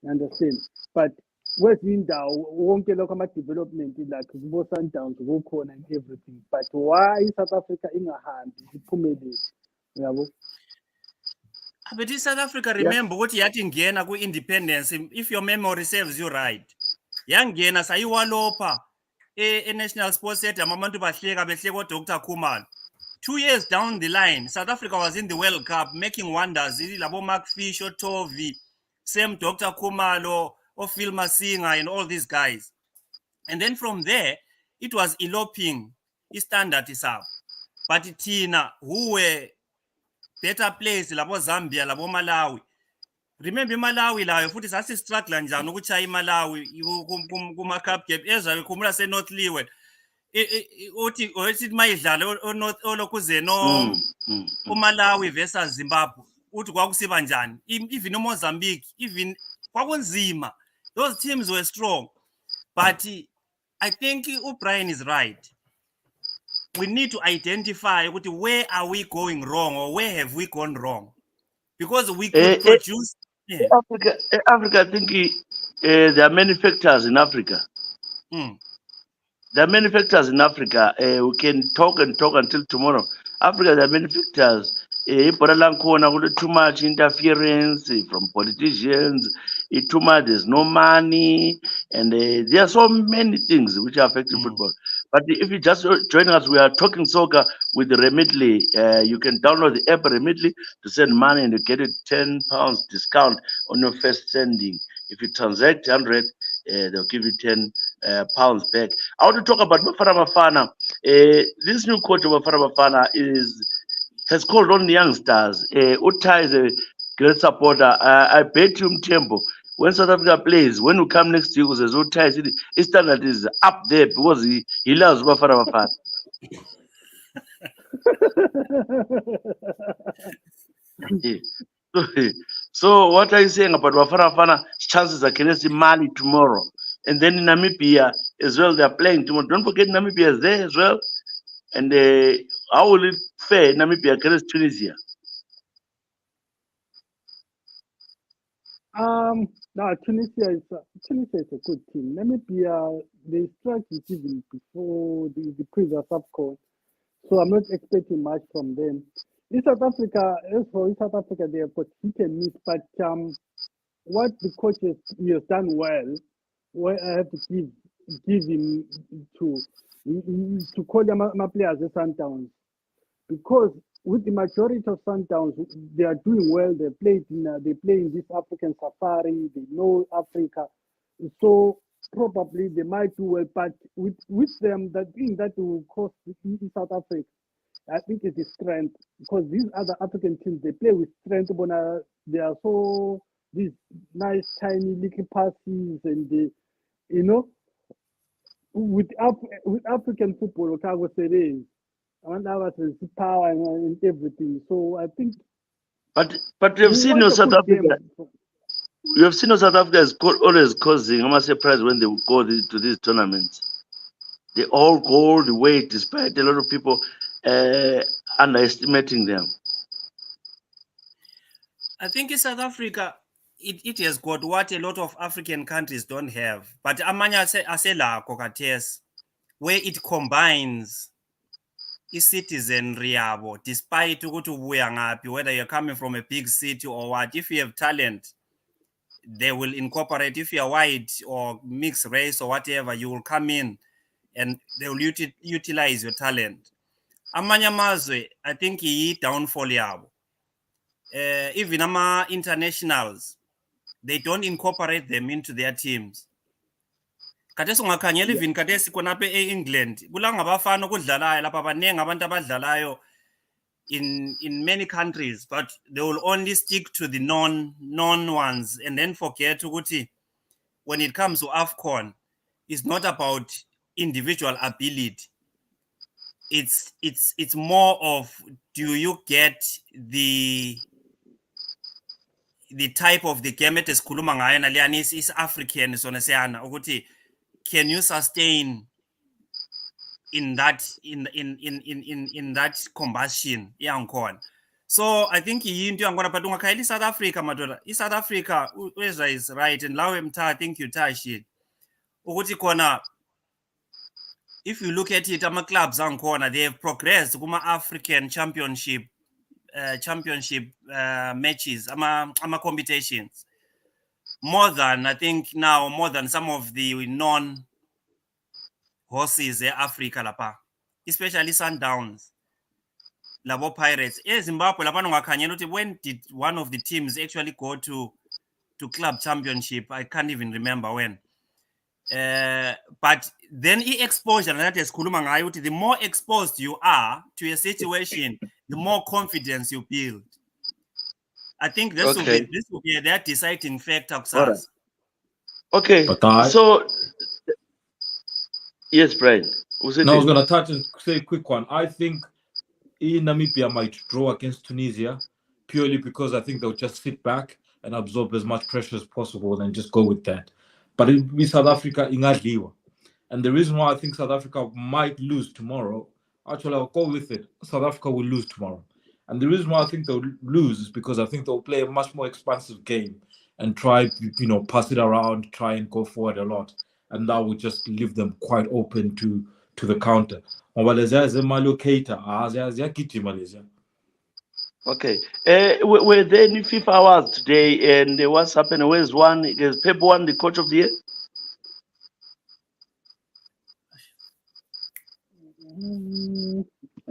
you understand? But West Window won't get local development like Sundowns, Wokon and everything. But why is South Africa in a hand? But in South Africa, remember what you had in Ghana with independence, if your memory serves you right. Young Ghana, Sayualopa, a national sports center, Mamantu Bashlega, Dr. Kuman. 2 years down the line, South Africa was in the World Cup, making wonders. Labo McFish, Tovi, same Dr. Kumalo, or Phil Masinga, and all these guys. And then from there, it was eloping. His standard is up. But Tina, who were better placed, labo Zambia, labo Malawi. Remember Malawi, la futhi sasi struggle njani ukuchaya iMalawi kuma cup game. Ezra ukhumula se North Leeward. Uthi mayidlala olokuze no uMalawi versus Zimbabwe. Uthi kwakusiba njani? Even Mozambique, even kwakunzima. Those teams were strong. But I think O'Brien is right. We need to identify where are we going wrong or where have we gone wrong. Because we could produce... Africa, I think there are many factors in Africa. There are many factors in Africa. We can talk and talk until tomorrow. Africa, there are many factors. Too much interference from politicians. Too much, there's no money, and there are so many things which are affecting football. But if you just join us, we are talking soccer with Remitly. You can download the app Remitly to send money and you get a £10 discount on your first sending. If you transact 100, they'll give you £10 back. I want to talk about Bafana Bafana. This new coach of Bafana Bafana has called on the youngsters. Uta is a great supporter. I bet you Mtembo, when South Africa plays, when we come next year, says Uta is his standard is up there because he loves Bafana Bafana. So what are you saying about Bafana Bafana chances against Mali tomorrow? And then in Namibia as well, they are playing tomorrow. Don't forget Namibia is there as well. And how will it fare Namibia against Tunisia? No, Tunisia is a good team. Namibia, they struggled even before the previous AFCON, so I'm not expecting much from them. In South Africa, they have got hit and miss, but what the coach has done well, I have to give him to call my players the Sundowns, because with the majority of Sundowns, they are doing well. They play in this African safari. They know Africa, so probably they might do well. But with them, that thing that will cost in South Africa, I think it is strength, because these other African teams, they play with strength. But they are so these nice tiny little passes, and with African football, Otago said is. And that was power and everything. So I think. But you have seen your South Africa. You have seen South Africa is always causing. I'm surprised when they go to these tournaments. They all go the way, despite a lot of people underestimating them. I think in South Africa, it has got what a lot of African countries don't have. But amanya asela kokates, where it combines citizenry yabo, despite whether you're coming from a big city or what. If you have talent, they will incorporate. If you're white or mixed race or whatever, you will come in and they will utilize your talent. Amanya mazwe, I think he downfall yabo. Even internationals, they don't incorporate them into their teams. Kathesi ungakhangela even kathesi khonapha e-England kulanga bafana ukudlalayo lapha abaningi abantu abadlalayo in many countries, but they will only stick to the known ones and then forget ukuthi when it comes to AFCON, it's not about individual ability. It's more of, do you get the type of the game esikhuluma ngayo naliyani is African sona siyana ukuthi can you sustain in that combustion yankhona. So I think into yangona but ungakhayela South Africa madoda. South Africa, Ezra is right, and lawe mtha, I think you touched it. Ukuthi khona, if you look at it, ama clubs ankhona, they have progressed kuma African championship matches, ama competitions, more than some of the non horses Africa lapha, especially Sundowns, labo Pirates. Zimbabwe lapha ungakhanyela ukuthi when did one of the teams actually go to club championship? I can't even remember when. But then exposure, and that is khuluma ngayo ukuthi the more exposed you are to a situation, the more confidence you build. I think this will be their deciding factor. Right. Okay, so yes, Brian. I was going to touch and say a quick one. I think Namibia might draw against Tunisia purely because I think they'll just sit back and absorb as much pressure as possible and just go with that. but it be South Africa ingadliwa. And the reason why I think South Africa might lose tomorrow, actually I'll go with it. South Africa will lose tomorrow. And the reason why I think they'll lose is because I think they'll play a much more expansive game and try, pass it around, try and go forward a lot. And that would just leave them quite open to the counter. Okay. Were there any FIFA awards today? And what's happening? Where's one? Is Pep won the coach of the year?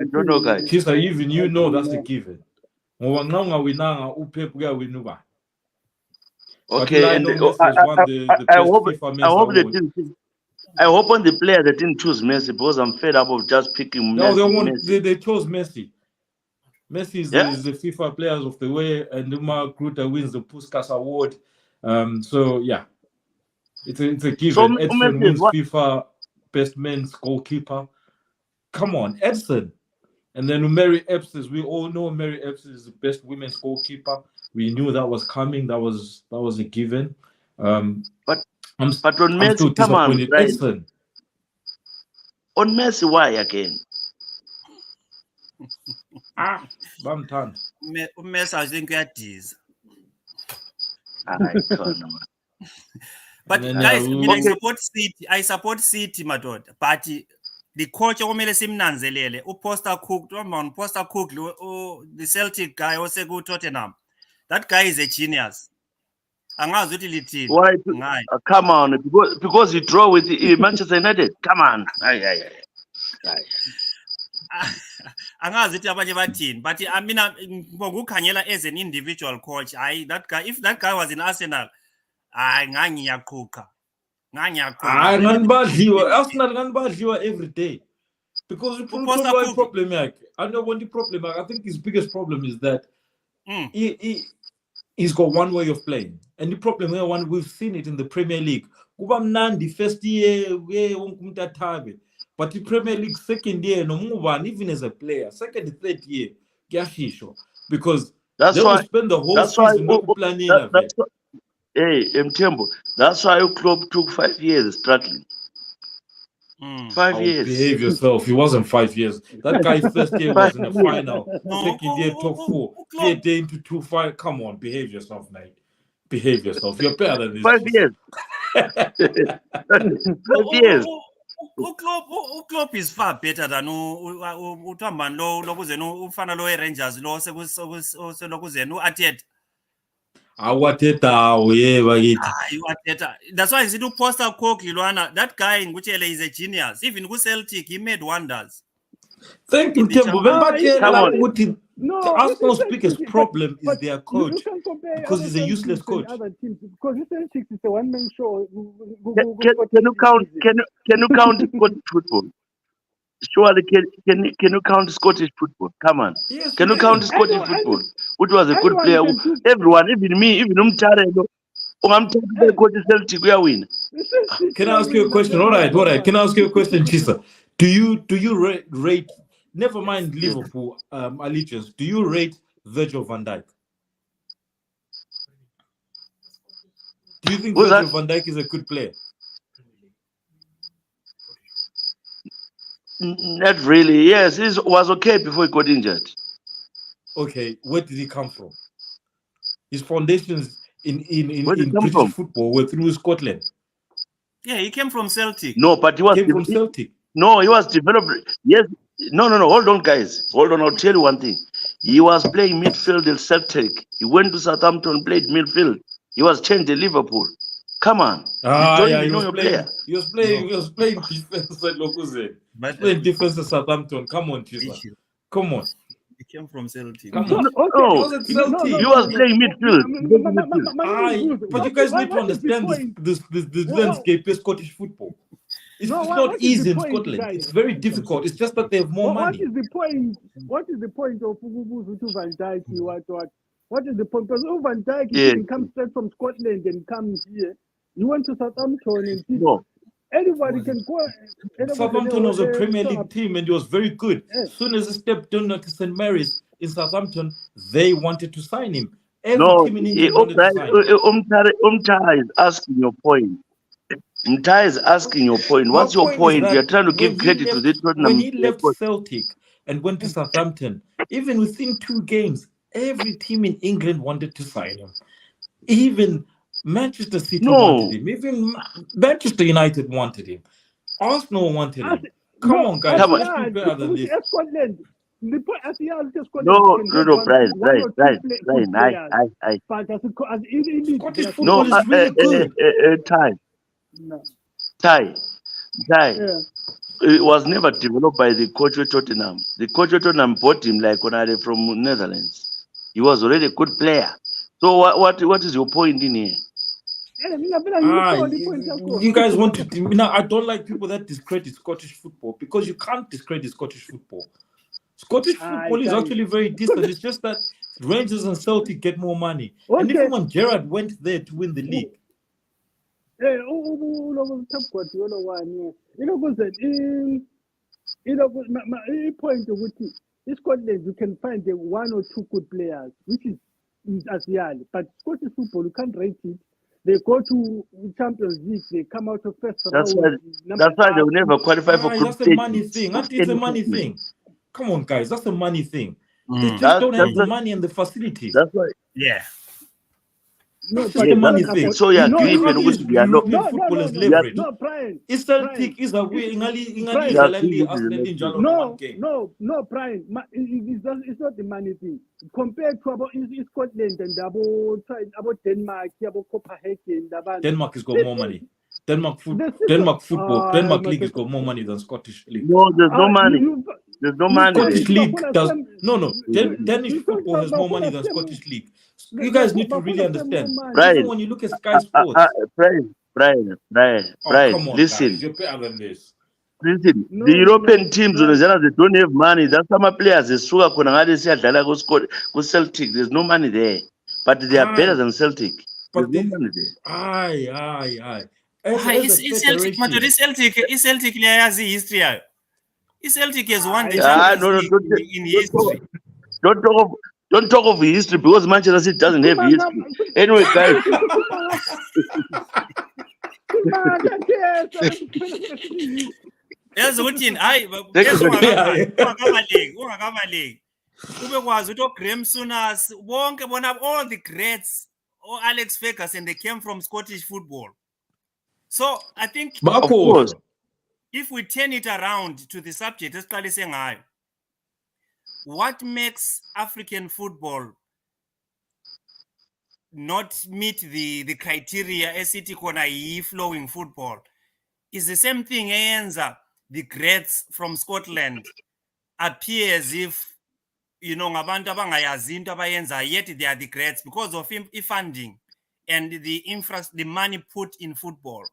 I don't know, guys. Tshisa, even you know that's a given. Okay, and I hope on the player that didn't choose Messi because I'm fed up of just picking no, Messi. They chose Messi. Messi is the FIFA Players of the Way, and Numa Kruta wins the Puskas Award. So yeah, it's a given. So, Edson wins FIFA Best Men's Goalkeeper. Come on, Edson. And then Mary Epps, we all know Mary Epps is the best women's goalkeeper. We knew that was coming. That was a given. But on Messi, still disappointed. Right? Edson. On Messi, why again? Bamtan. Messi, I think that is. But guys, I support City, my daughter. But the coach omele simnanzelele uPoster Cook, Poster Cook, the Celtic guy also go Tottenham. That guy is a genius. Why? Come on, because he draw with Manchester United. Come on. But I mean, Ngokukhanyela as an individual coach, if that guy was in Arsenal, Arsenal every day. Because problem, I know what the problem. I think his biggest problem is that he's got one way of playing, and the problem we've seen it in the Premier League. The first year, but the Premier League second year, no move on, even as a player, second, third year, because that's why spend the whole season planning. Hey, Mtembo, that's why Klopp took 5 years struggling. 5 years. Behave yourself. He wasn't 5 years. That guy first year was in the final. Second year top 4. Third day into 2-5. Come on, behave yourself, mate. Behave yourself. You're better than this. 5 years. 5 years. Klopp is far better than uTamban lo ufana lo Rangers lo sekuzenu Arteta. That's why I see Poster Cook Lilwana. That guy in Guchele is a genius. Even with Celtic, he made wonders. Thank you, Tembo. Arsenal's biggest problem is their coach, because he's a useless coach. Because Celtic is a one-man show. Can you count Scottish football? Surely, can you count Scottish football? Come on. Yes, can you count Scottish football? Which was a good player. Everyone, even me, even Umtare, I'm talking about coach Celtic, we are win. Can I ask you a question? All right. Can I ask you a question, Tshisa? Do you rate? Never mind Liverpool allegiance. Do you rate Virgil van Dijk? Do you think Virgil van Dijk is a good player? Not really. Yes, he was okay before he got injured. Okay, where did he come from? His foundations in British football were through Scotland. Yeah, he came from Celtic. No, but he was from Celtic. No, he was developed. Yes. No. Hold on, guys. Hold on. I'll tell you one thing. He was playing midfield in Celtic. He went to Southampton, played midfield. He was changed to Liverpool. Come on. He was playing defense at Lokuze. Playing defense at Southampton. Come on, Tshisa. Come on. He came from Celtic. Come on. He was playing midfield. But you guys need to understand the landscape of Scottish football. It's not easy in Scotland. It's very difficult. It's just that they have more money. What is the point of Ugubuzu Van Dijk? What is the point? Because Van Dijk didn't come straight from Scotland and come here. You went to Southampton and anybody can go. Southampton was a Premier League team and it was very good. As soon as he stepped down to St. Mary's in Southampton, they wanted to sign him. Every team in England wanted to sign him. Umtara is asking your point. Mtai is asking your point. My What's your point is point? that You're trying to when give he credit to left, the when Tottenham he left coach. Celtic and went to Southampton, even within 2 games, every team in England wanted to sign him. Even Manchester City wanted No, him. Even Manchester United wanted him. Arsenal wanted him. Come No, on, guys, come on. let's be better than which this. Scotland. The point as Scotland No, can no, have no, Brian, one or two good Brian. players. I. But as in Scottish No, football is really good. no. Ty. Yeah. It was never developed by the coach of Tottenham. The coach of Tottenham bought him like when I from Netherlands. He was already a good player. So what is your point in here? You guys want to? I don't like people that discredit Scottish football because you can't discredit Scottish football. Scottish football is actually very decent. It's just that Rangers and Celtic get more money. Okay. And even when Gerrard went there to win the league. Point in Scotland you can find one or two good players, which is Asiali. But Scottish football you can't rate it. They go to Champions League, they come out of first That's round. why they will never qualify for group That's stage. a money thing. It's a money thing. Come on, guys, that's a money thing. They just don't have the money and the facilities. That's why. Yeah. No, It's just a money thing. So yeah, European football is leverage. No, Brian. It's Celtic is a way No, Brian. It's not the money thing. Compared to about Scotland and about Denmark, about Copenhagen, Denmark has got more money. Denmark league has got more money than Scottish league. No, there's no money. There's no money. Scottish league does Danish football has more money than Scottish league. You guys need to really understand. Brian, even when you look at Sky Sports. Brian, come on, listen. guys, you're better than this. Listen, the European teams they don't have money. That's some players they suka khona ngale siyadlala ku Celtic. There's no money there. But they are better than Celtic. But there's no money there. Aye. Celtic liyayazi history yayo. Celtic has won the No, Champions League in history. Don't talk of history because Manchester City doesn't have history. Anyway, guys. Yazi ukuthi hayi ungakabaleki ube kwazi ukuthi Graham Souness bonke bona all the greats Alex Ferguson they came from Scottish football. So I think of course if we turn it around to the subject esiqalise ngayo, what makes African football not meet the criteria esithi khona yi-flowing football is the same thing eyenza the greats from Scotland appear as if ngabantu abangayazi into abayenza, yet they are the greats because of funding and the money put in football.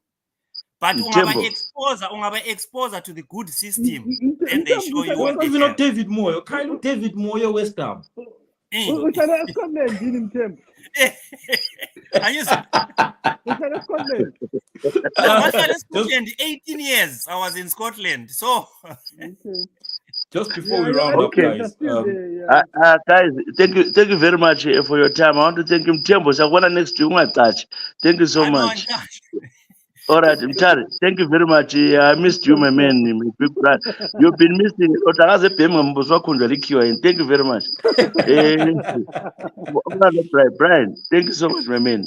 But ungaba exposure to the good system, then they show you what they even not David Moyo. David Moyo West Ham. Scotland 18 years I was in Scotland, so just before we round up, guys. Guys, thank you very much for your time. I want to thank him. Tembo, next to thank you so much. All right, Mtari, thank you very much. I missed you, my man, my big brother. You've been missing. Thank you very much. Brian, thank you so much, my man.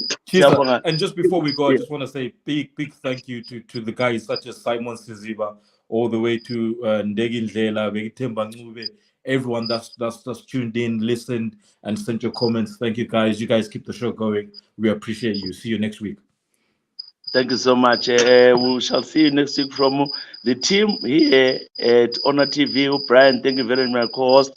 And just before we go, I just want to say big thank you to the guys such as Simon Siziba, all the way to Ndegi Ndlela, Themba Ncube, everyone that's tuned in, listened, and sent your comments. Thank you, guys. You guys keep the show going. We appreciate you. See you next week. Thank you so much. We shall see you next week from the team here at ONA TV. Brian, thank you very much, co-host.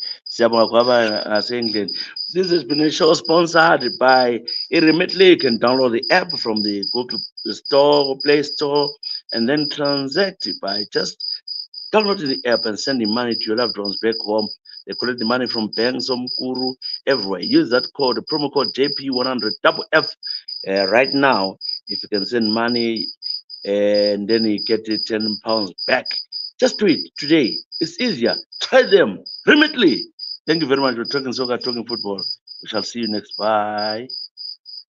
This has been a show sponsored by Immediately. You can download the app from the Google Store, Play Store, and then transact it by just downloading the app and sending money to your loved ones back home. They collect the money from banks, Mkuru, everywhere. Use that code, the promo code JP100FF right now. If you can send money and then you get £10 back, just do it today. It's easier. Try them remotely. Thank you very much for talking soccer, talking football. We shall see you next. Bye.